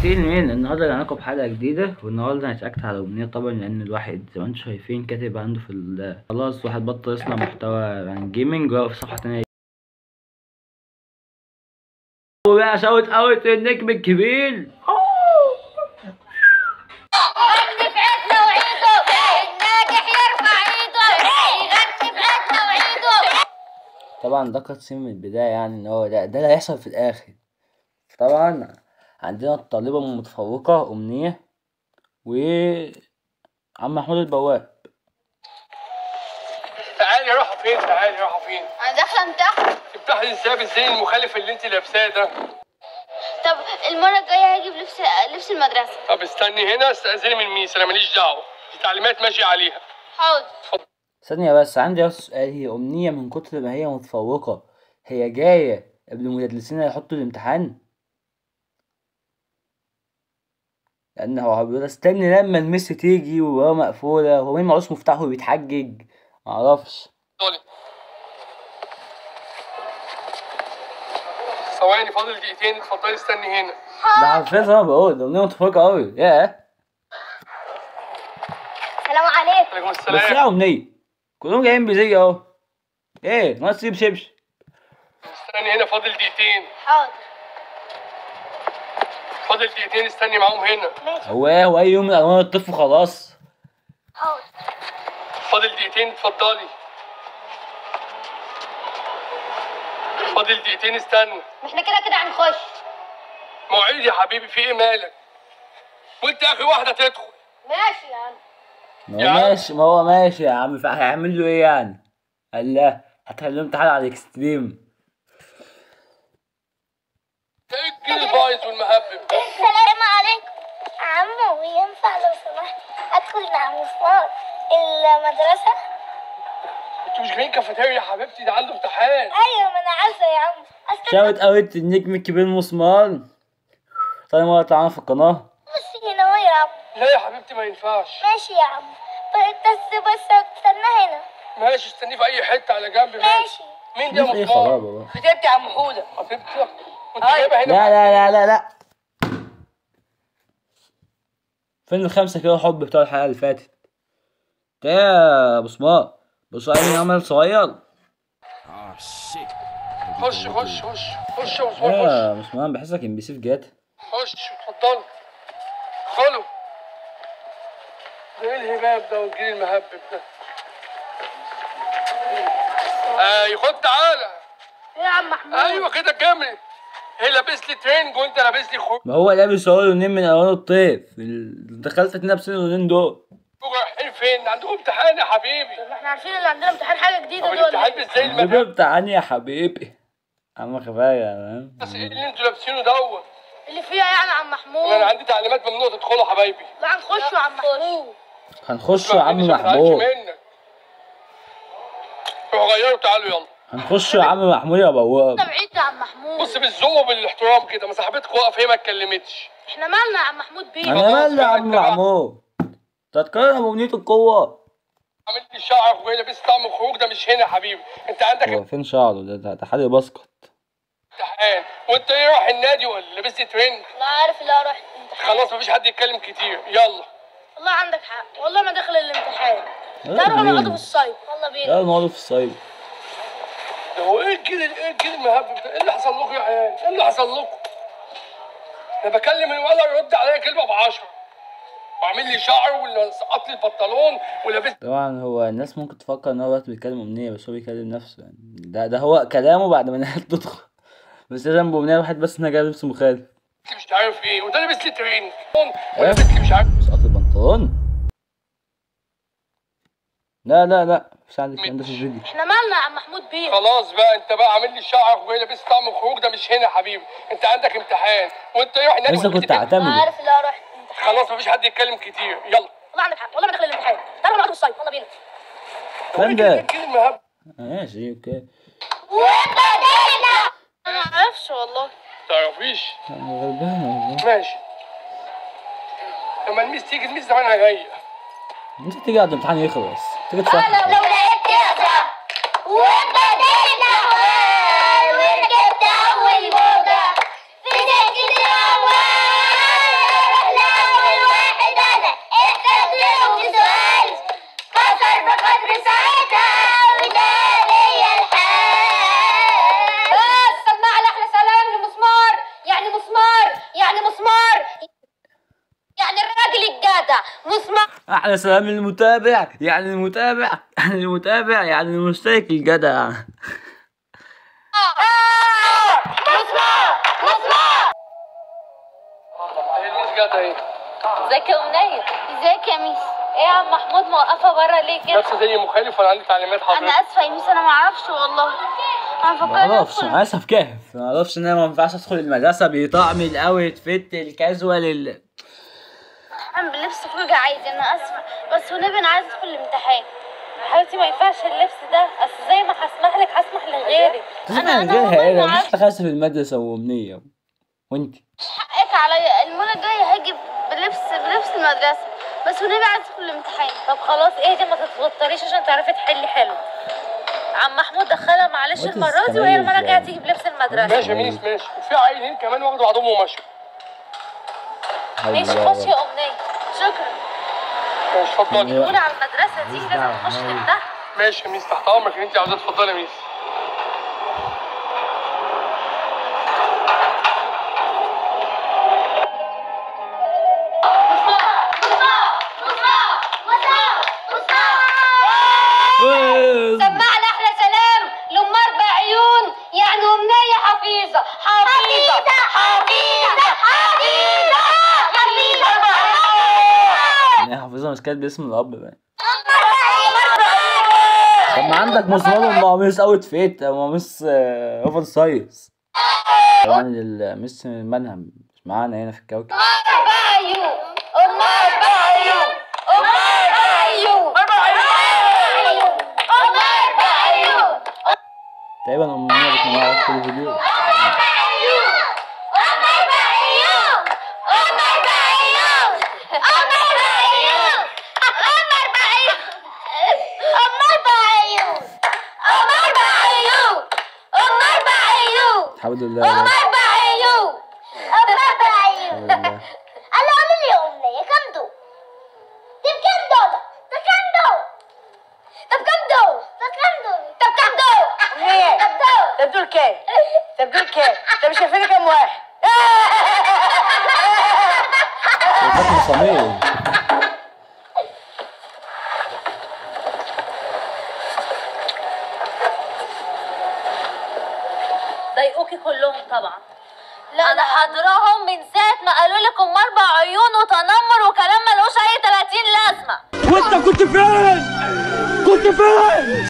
مين النهارده جاي لكم بحلقه جديده، والنهارده هنتاكد على اغنيه طبعا، لان الواحد زي ما انتم شايفين كاتب عنده في خلاص واحد بطل يصنع محتوى عن جيمنج ويقف في صفحه تانيه. بقى شوت اوت النجم الكبير. طبعا ده كاتسين من البدايه، يعني ان هو ده اللي هيحصل في الاخر. طبعا عندنا الطالبه المتفوقه امنيه وعم محمود البواب. تعالي رايحه فين؟ تعالي رايحه فين؟ انا داخله امتحن. تمتحني ازاي بالزي المخالف اللي انت لابساه ده؟ طب المره الجايه هجيب لبس المدرسه. طب استني هنا، استاذني من ميس، انا ماليش دعوه، دي تعليمات ماشي عليها. حاضر. اتفضل. ثانيه بس، عندي بس سؤال. هي امنيه من كتر ما هي متفوقه هي جايه قبل المدرسين يحطوا الامتحان؟ لان هو بيقول استني لما المس تيجي وهو مقفوله، هو مين معوش مفتاحه وبيتحجج؟ معرفش. اتفضلي. ثواني، فاضل دقيقتين، اتفضلي استني هنا. ده حرفيا زي ما بقول ده امنيه متفوقه قوي. ياه. السلام عليكم. عليكم بس السلام. يا امنيه كلهم جايين بزي اهو. ايه ناقص تجيب شبشب. استني هنا، فاضل دقيقتين. حاضر. فاضل دقيقتين، استني معاهم هنا. ماشي. هو اي يوم من الوان الطفل خلاص. حاضر. فاضل دقيقتين، اتفضلي. فاضل دقيقتين، استنى. احنا كده هنخش. مواعيد يا حبيبي، في ايه مالك؟ وانت اخر واحده تدخل. ماشي يا عم. ما هو ماشي يا عم، هيعمل له ايه يعني؟ قال لا هتخليه امتحان على الاكستريم. ايه الجيل البايظ والمهبب ده؟ السلام عليكم. عمو ينفع لو سمحت ادخل مع مسمار المدرسه؟ انتوا مش جايين كافيتيريا يا حبيبتي، ده عنده امتحان. ايوه ما انا عارفه يا عم. شاوت اوت النجم الكبير مسمار. طيب مرة تعالى في القناة. بس هنا اهو يا عم. لا يا حبيبتي ما ينفعش. ماشي يا عم. بس استنى هنا. ماشي، استنيه في اي حته على جنب. ماشي. مين دي يا ايه مصطفى؟ خرابة بقى. خطيبتي يا عم حوده. خطيبتك؟ وانت جايبها هنا؟ لا فين الخمسة كيلو حب بتوع الحلقة اللي فاتت؟ ده يا ابو سمار بص عيني عمل صغير. خش يا مصطفى، يا ابو سمار بحسك ام بي سي في جاتا. خش اتفضل. ادخلوا. ده ايه الهباب ده والجيل المهبب ده؟ خد تعالى. ايه يا عم محمود؟ ايوه كده كمل. هي لابس لي ترنج وانت لابس لي خوخ. ما هو لابس اهو لونين من الوان الطيف. دخلت نفس اللونين دول. رايحين فين؟ عندكم امتحان يا حبيبي. طب احنا عارفين ان عندنا امتحان حاجه جديده. طب الامتحان ازاي ده المهبب؟ امتحان يا حبيبي. عم كفايه. بس ايه اللي انتوا لابسينه دوت؟ اللي فيها يعني يا عم محمود. انا عندي تعليمات ممنوع تدخلوا حبايبي. لا هنخش يا عم محمود. هنخش يا عم ما محمود. منك. روحوا غيروا تعالوا يلا. هنخش يا عم محمود يا بواب. انت بعيد يا عم محمود. بص بالذوق وبالاحترام كده، ما صاحبتك واقفه هي ما اتكلمتش. احنا مالنا يا عم محمود بيه؟ انا مالي يا عم محمود. تتكلم بأغنية القوة. عامل لي شعرك وهي لابس طعم الخروج، ده مش هنا يا حبيبي. انت عندك هو فين شعره ده حد بسكت. امتحان، وانت ايه رايح النادي ولا لابس ترنج؟ لا عارف اللي هروح الامتحان. خلاص مفيش حد يتكلم كتير، يلا. والله عندك حق، والله ما داخل الامتحان. ده نروح نقعد في الصيف. يلا بينا. لا نقعد في الصيف. ده هو ايه الجيل المهبب ده؟ ايه اللي حصل لكم يا عيال؟ ايه اللي حصل لكم؟ انا بكلم الولد يرد عليا كلمه ب10، وعامل لي شعر وسقط لي البنطلون ولابس. طبعا هو الناس ممكن تفكر ان هو دلوقتي بيتكلم أمنية، بس هو بيكلم نفسه يعني. ده هو كلامه بعد ما النهاية تدخل. بس لازم بأمنية واحد بس انها جايب لبس مخالف. مش عارف ايه، وده لابس لي ترنج ولابس لي مش عارف. سقط البنطلون. لا مش عندك الكلام ده في الفيديو. احنا مالنا يا عم محمود بيه؟ خلاص بقى، انت بقى عامل لي شعرك وهي لابس طعم الخروج، ده مش هنا يا حبيبي. انت عندك امتحان وانت رايح النادي لسه ولا كنت بتتكلم؟ اعتمد. عارف اللي هروح الامتحان. خلاص مفيش حد يتكلم كتير، يلا. والله عندك حق، والله ما داخل الامتحان. تعالوا نقعد في الصيف. يلا بينا. فين ده؟ الجيل المهبب. ماشي اوكي. انا ما اعرفش والله. تعرفيش؟ انا غلبان والله. ماشي. لما الميس تيجي، الميس زمانها جايه. انت تيجي بعد الامتحان يخلص تيجي تصحى. لو لعبت يقطع وبدأنا وركبت أول موجة في سكة الأول. يعني مسمار، يعني مسمار، يعني الراجل الجدع مسمار. احلى سلام للمتابع، يعني المتابع، يعني المتابع، يعني المشترك الجدع. مسمار مسمار. هي الميس جت اهي. ازيك يا أمنية؟ ازيك يا ميس؟ ايه يا عم محمود موقفة بره ليه كده؟ نفس زي مخالف ولا عندي تعليمات انا حضرتك؟ اسفه يا ميس، انا ما اعرفش والله. انا فكرت معرفش، ادخل. انا اسف كهف، معرفش ان انا ما ينفعش ادخل المدرسه بطقم الاوت فيت الكاجوال انا بلبس خروجه عادي، انا اسفه بس والنبي انا عايزه ادخل الامتحان. يا حبيبتي ما ينفعش اللبس ده، اصل زي ما هسمح لك هسمح لغيرك. تسمع أنا غيرها والله ايه؟ ما مش عارفة. دخلت في المدرسه وامنيه وانت حقك عليا، المره الجايه هاجي بلبس المدرسه، بس والنبي عايزه ادخل الامتحان. طب خلاص اهدي ما تتوتريش عشان تعرفي تحلي حلو. عم محمود دخلها معلش وانت المرة دي وهي المرة تستميز الجاية يعني. تيجي بلبس المدرسة. ماشي يا ميس ماشي. وفي عيلين كمان واخدوا بعضهم ومشوا. ماشي خشي يا أمنية. شكرا. ماشي اتفضلي. الأولى على المدرسة دي لازم نخش نمتحن. ماشي يا ميس تحت امرك اللي انت عاوزاه. اتفضلي يا ميس. سمعنا احلى سلام لام اربع عيون، يعني امنيه حفيظه حفيظه حفيظه حفيظه حفيظه. انا حافظها مش كانت باسم الاب بقى. طب ما عندك مصمم قميص اوت فيت، قميص اوفر سايز. طبعا المس منهم مش معانا هنا في الكوكب. اربع عيون، ام اربع عيون، ام اربع عيون، ام اربع عيون. تقريبا امنيه بتنوع في كل فيديو. الحمد لله. الحمد لله. انا اقول لي امنيه كم دول؟ طب كم دول؟ طب كم دول؟ طب كم دول؟ طب كم دول؟ طب كم دول؟ امنية طب دول؟ طب دول كام؟ طب دول كام؟ طب مش شايفين كام واحد؟ فاطمه صميم. ضايقوكي كلهم طبعا. لا انا حاضراهم من ساعة ما قالوا لك ام اربع عيون وتنمر وكلام ملوش اي 30 لازمة. وانت كنت فين؟ كنت فين؟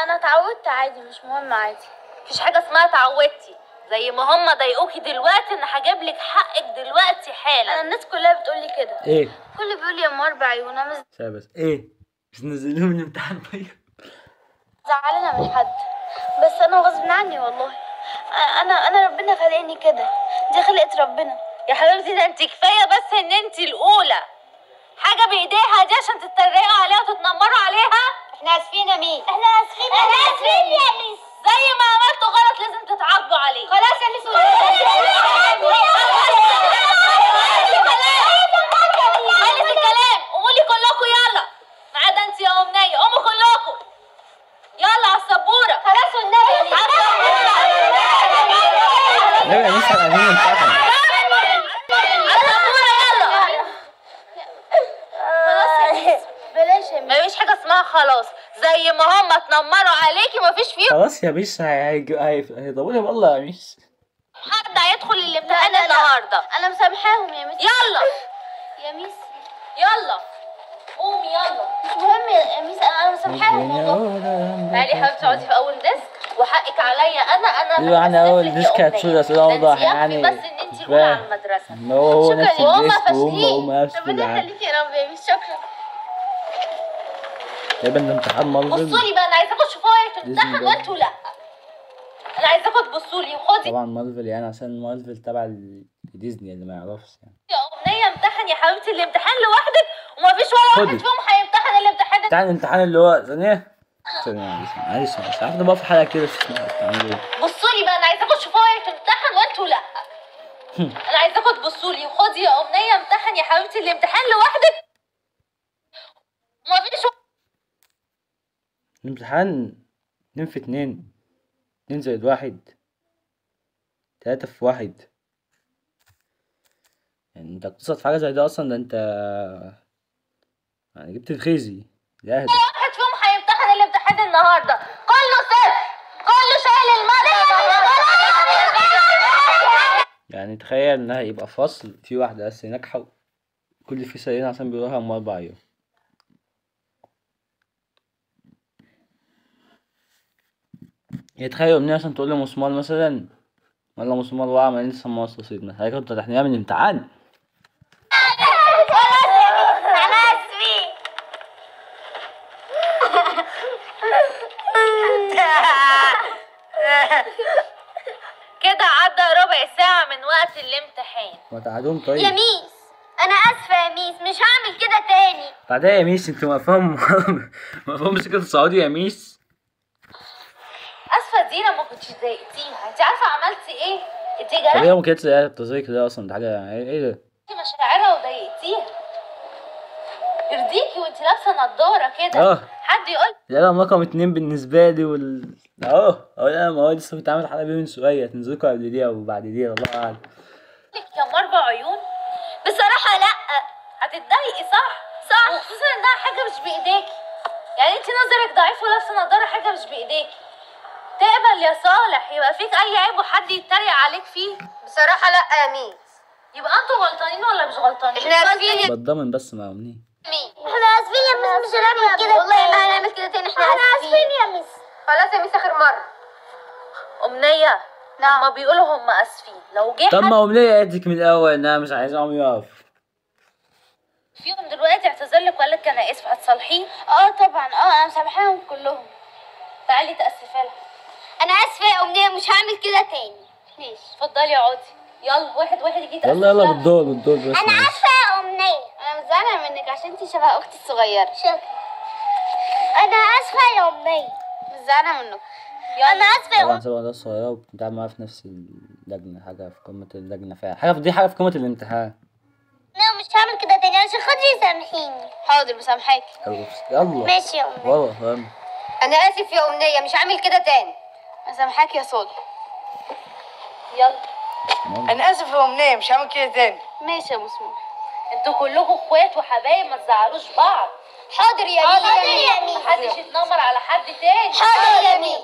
انا اتعودت عادي، مش مهم عادي. مفيش حاجة اسمها اتعودتي، زي ما هم ضايقوكي دلوقتي انا هجيب لك حقك دلوقتي انا حالا. الناس كلها بتقول لي كده، ايه؟ كل بيقول لي يا ام اربع عيون. انا مش بس ايه؟ مش نزلوهم من الامتحان طيب؟ زعلانه من حد، بس انا غصب عني والله. انا ربنا خلقني كده، دي خلقه ربنا. يا حبيبتي ده انت كفاية بس ان انت الاولى. حاجة بايديها دي عشان تتريقوا عليها وتتنمروا عليها. احنا اسفين يا ميس، احنا اسفين يا ميس. زي ما عملتوا غلط لازم تتعاقبوا عليه. خلاص يا ميس. خلص الكلام، قوموا لي كلكم يلا. ما عدا انت يا امنية، قوموا كلكم. يلا على السبورة. خلاص والنبي يا ميس. ايوه يا ميس احنا عايزين نمتحن. بلاش يا ميس. مفيش حاجة اسمها خلاص، زي ما هم اتنمروا عليكي مفيش فيهم خلاص يا ميس هيضربوا لي والله يا ميس. حد هيدخل الامتحان النهارده. انا مسامحاهم يا ميس. يلا يا ميس يلا قومي يلا. مش مهم يا ميس، انا مسامحاهم والله. تعالي يا حبيبتي اقعدي في اول ديسك وحقك عليا انا ايوه يعني هكثف اول لك يا ديسك أمنية. هتشيل اسئله ده واضحه انت يكفي يعني. بس ان انت الاولى على المدرسه. ان هو شكرا نفس يا ماما، الديسك وهم فاشلين. نفس ربنا العام. يخليكي يا رب يا ميس. شكرا. تقريبا الامتحان مارفل. بصوا لي بقى، انا عايزاكم تشوفوها وهي بتمتحن ديزني وانتوا لا. انا عايزاكم تبصوا لي وخدي طبعا مارفل يعني عشان مارفل تبع ديزني اللي ما يعرفش يعني. يا امنيه امتحن يا حبيبتي الامتحان لوحدك ومفيش ولا واحد خدي. فيهم هيمتحن الامتحان. بتاع الامتحان اللي هو ثانية معلش مش عارف بقى في حلقة كده بتعملوا ايه. بصوا لي بقى، انا عايزاكم تشوفوها وهي بتمتحن وانتوا لا. انا عايزاكم تبصوا لي وخدي يا امنيه امتحن يا حبيبتي الامتحان لوحدك ومفيش الامتحان 2 في 2 2 زائد 1 3 في 1 يعني انت بتصد في حاجة زي ده اصلا؟ ده انت يعني جبت الخيزي ده اهدى. واحد فيهم هيمتحن الامتحان النهارده، كله صفر، كله شايل المادة. يعني تخيل انها يبقى فصل في واحدة بس ناجحة كل فيه سنين عشان بيروحها ام 4 يوم. يعني تخيل امنية عشان تقول لي مسمار مثلا، ولا مسمار وقع ما لسه ما وصل رصيدنا، هي كنت هتحنيها من الامتحان. كده عدى ربع ساعة من وقت الامتحان. ما تعادهم طيب. يا ميس انا اسفه يا ميس، مش هعمل كده تاني. بعدها يا ميس انت مفهوم مسكت السعودي يا ميس. اسفة دي لما كنتش ضايقتيها، انت عارفة عملتي ايه؟ انت طب جرحتي هي ما كانتش التصريح ده اصلا، ده حاجة يعني ايه ده؟ مشاعرها وضايقتيها. يرضيكي وانت لابسة نضارة كده اه حد يقول القلم رقم 2 بالنسبة لي اهو القلم اهو لسه كنت عامل حلقة بيه من شوية، تنزلكوا قبل دي او بعد دي الله اعلم. لك يا ام 4 عيون؟ بصراحه لا. هتتضايقي صح وخصوصا انها حاجة مش بايديكي. يعني انت نظرك ضعيف ولابسة نضارة حاجة مش بايديكي. تقبل يا صالح يبقى فيك اي عيب وحد يتريق عليك فيه؟ بصراحة لا يا ميس. يبقى انتوا غلطانين ولا مش غلطانين؟ احنا اسفين يا بتضمن بس مع امنية. احنا اسفين يا ميس، مش هنعمل كده والله تاني. ما هنعمل كده تاني، احنا اسفين يا ميس. خلاص يا ميس اخر مرة. أمنية نعم. هما بيقولوا هما آسفين، لو جه طب حد ما امنية قالتلك من الاول انها مش عايزاهم يقف. فيهم دلوقتي اعتذر لك وقال لك أنا آسف، هتصالحيه؟ طبعا انا مسامحاهم كلهم. تعالي تأسفي لها. انا اسفه يا امنيه، مش هعمل كده تاني. ماشي. اتفضلي اقعدي، يلا واحد يجي يتأسف يلا لها. بالدور بس. انا اسفه يا امنيه. انا زعلانه منك عشان انت شبه اختي الصغيره. شكرا. انا اسفه يا امنيه. مش زعلانه منك. انا اسفه يا طبعا سوا ده الصغيرة وبتتعامل معاها في نفس اللجنة، حاجة في قمة اللجنة فعلا، حاجة في قمة الامتحان. امنيه، مش هعمل كده تاني عشان خاطري سامحيني. حاضر مسامحاك. يلا ماشي يا امنيه. والله فاهم. انا اسف يا امنية، مش هعمل كده تاني. مسامحاك يا صالح. يلا انا اسف يا امنية، مش هعمل كده تاني. ماشي يا مسموح. انتوا كلكم اخوات وحبايب، ما تزعلوش بعض. حاضر يا ميس. حاضر يا ميس. محدش يتنمر على حد تاني. حاضر يا ميس.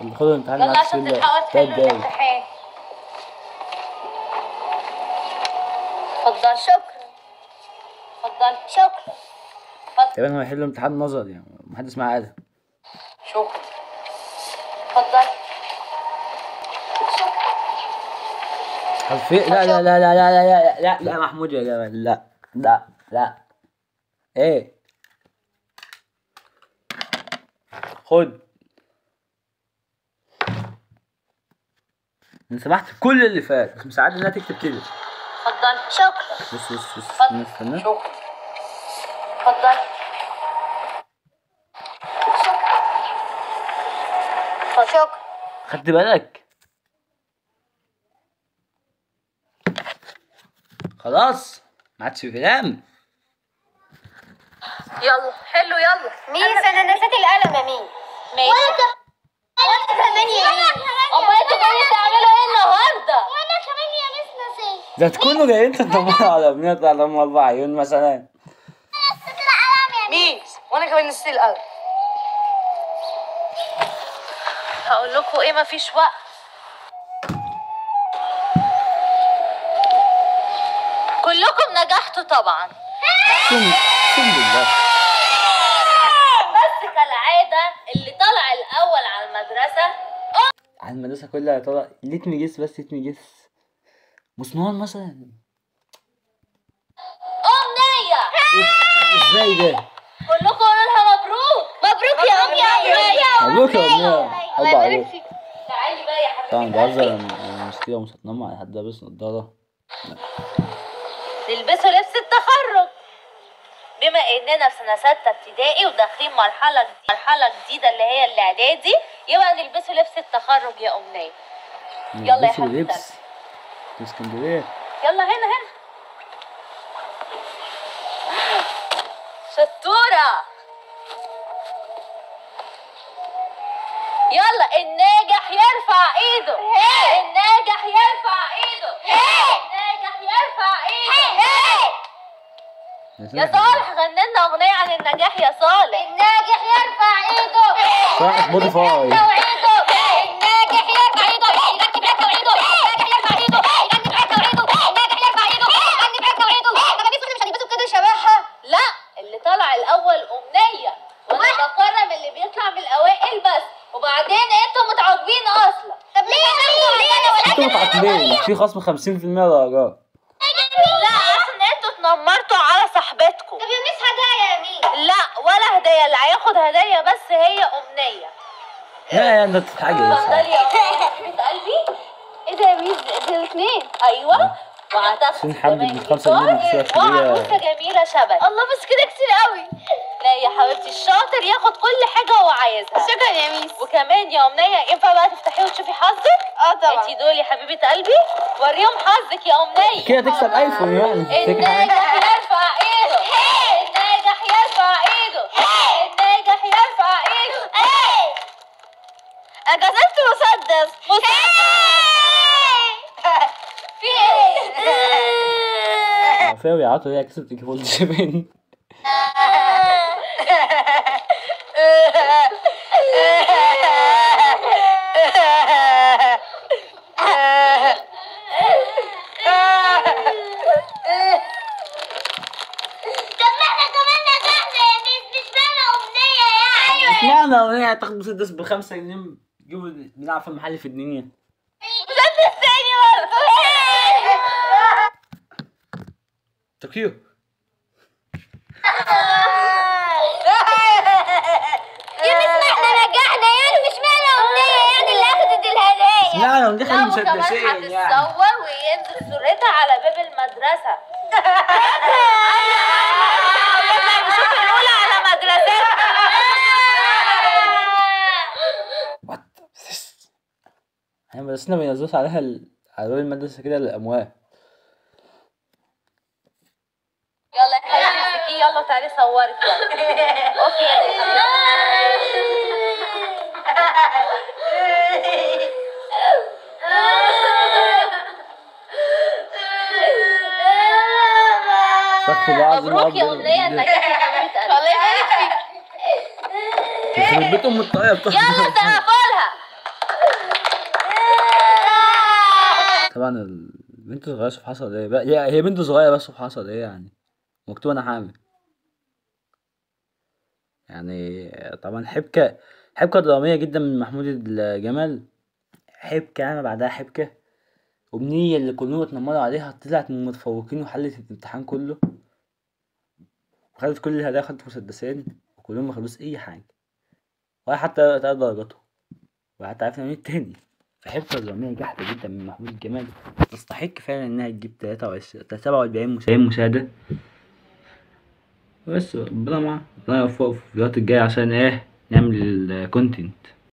اللي خدوا الامتحان يلا معاك عشان كل تلحقوا 3 تحلوا دقايق. الامتحان. اتفضلي. اتفضلي. شكرا. تقريبا هو هيحلوا امتحان نظري يعني محدش معاه قلم. شكرا. اتفضلي. حرفيا لا محمود يا جمال، لا ايه خد من سمحت كل اللي فات، بس مساعد انها تكتب كده. اتفضلي. شكرا. بص استنى. شكرا. اتفضلي. شكرا. خدت بالك؟ خلاص ما عادش في كلام. يلا حلو يلا. ميس انا نسيت القلم يا ميس. ماشي. وانا كمان يا ميس. امال انتوا جايين تعملوا ايه النهارده؟ وانا كمان يا ميس نسيت. ده تكونوا جايين تدوروا على بنات على ام 4 عيون مثلا. ميس وانا كمان نسيت القلم. هقول لكم ايه، مفيش وقت. كلكم نجحتوا طبعا، اقسم بالله. بس كالعاده اللي طلع الاول على المدرسه على المدرسة كلها طلع ليت مي جيس، بس ليت مي جيس مسمار مثلا. امنيه. ازاي ده؟ كلكم قولوا لها مبروك. مبروك يا امنيه. مبروك يا امنية. حب عليك. تعالي بقى يا حبيبتي. طبعا بهزر انا مش كده ومش هتنمر على حد لابس نضارة. تلبسوا لبس التخرج بما اننا في سنه 6 ابتدائي وداخلين مرحله جديده اللي هي الاعدادي، يبقى نلبسوا لبس التخرج يا امنيه. يلا يا نلبسوا حبيبتي. لبس في اسكندرية. يلا هنا شطوره. يلا الناجح يرفع ايده. الناجح يرفع ايده. الناجح يا صالح غني لنا اغنيه عن النجاح يا صالح. الناجح يرفع ايده. صح سبوتيفاي. الناجح يرفع ايده. يغني بحته وعيده. الناجح يرفع ايده. يغني بحته وعيده. الناجح يرفع ايده. يغني بحته وعيده. طب مش هنلبسوا كده شبهها؟ لا اللي طلع الاول امنيه، وانا بكرم اللي بيطلع من الاوائل بس، وبعدين انتوا متعاقبين اصلا. طب ليه انتوا متعاقبين في خصم 50% درجات. لا عشان انتوا اتنمرتوا على صاحبتكم. طب يا ميس هدايا يا ميس. لا ولا هديه، اللي هياخد هديه بس هي امنيه. لا انت تتحاجز. اتفضلي يا حبيبه قلبي. ايه ده يا ميس؟ دي الاثنين. ايوه وهتاخدي عشان حد كمان من 5 جنيه جيتار بتصير شويه. وعروسه جميله شبهي. الله بس كده كتير قوي. لا يا حبيبتي الشاطر ياخد كل حاجه هو عايزها. شكرا يا ميس. وكمان يا امنيه ينفع بقى تفتحيه وتشوفي حظك؟ طبعا. انتي دول يا حبيبه قلبي وريهم حظك يا امنيه. كده تكسب ايفون يعني. الناجح يرفع ايده. الناجح يرفع ايده. الناجح يرفع ايده. انا كسبت مسدس. في ايه؟ عفاوي عطوا هي كسبت تليفون 7. طب ما احنا كمان نجحنا يا ميس، مش معنى امنيه يعني. اشمعنى اغنية تاخد مسدس ب5 جنيه تجيبوا بنلعب في المحل في الدنيا؟ مسدس تاني برضه. طوكيو. يا ميس ما احنا نجحنا يعني، مش معنى امنيه يعني اللي اخدت الهدايا. اشمعنى ندخل لا وكمان مسدسين يعني؟ هتتصور وينزل صورتها على باب المدرسه. نشوف الاولى على مدرستنا. وات احنا مدرستنا بينزلوش عليها على باب المدرسة كده الأموال. يلا يا حبيبتي امسكيه، يلا تعالي صورك يلا. اوكي يا استغفر الله العظيم. مبروك يا امنيه النجاح يا حبيبه قلبي. الله يبارك فيك. يخرب بيت أم الطاقية يلا سقفولها. طبعا البنت صغيرة شوف حصل ايه بقى. هي بنت صغيرة بس شوف حصل ايه يعني. مكتوب أنا حامل يعني. طبعا حبكة درامية جدا من محمود الجمال. حبكة يعني بعدها حبكة. أمنية اللي كلهم اتنمروا عليها طلعت من المتفوقين وحلت الامتحان كله وخدت كل الهدايا، خدت مسدسين وكلهم مخدوش أي حاجة ولا حتى 3 درجاتهم ولا حتى عرفنا مين التاني. فحبكة درامية جحدة جدا من محمود الجمال تستحق فعلا إنها تجيب 47 مشاهدة. بس ربنا معاه، ربنا يوفقه في الفيديوهات الجاية عشان ايه نعمل الكونتنت.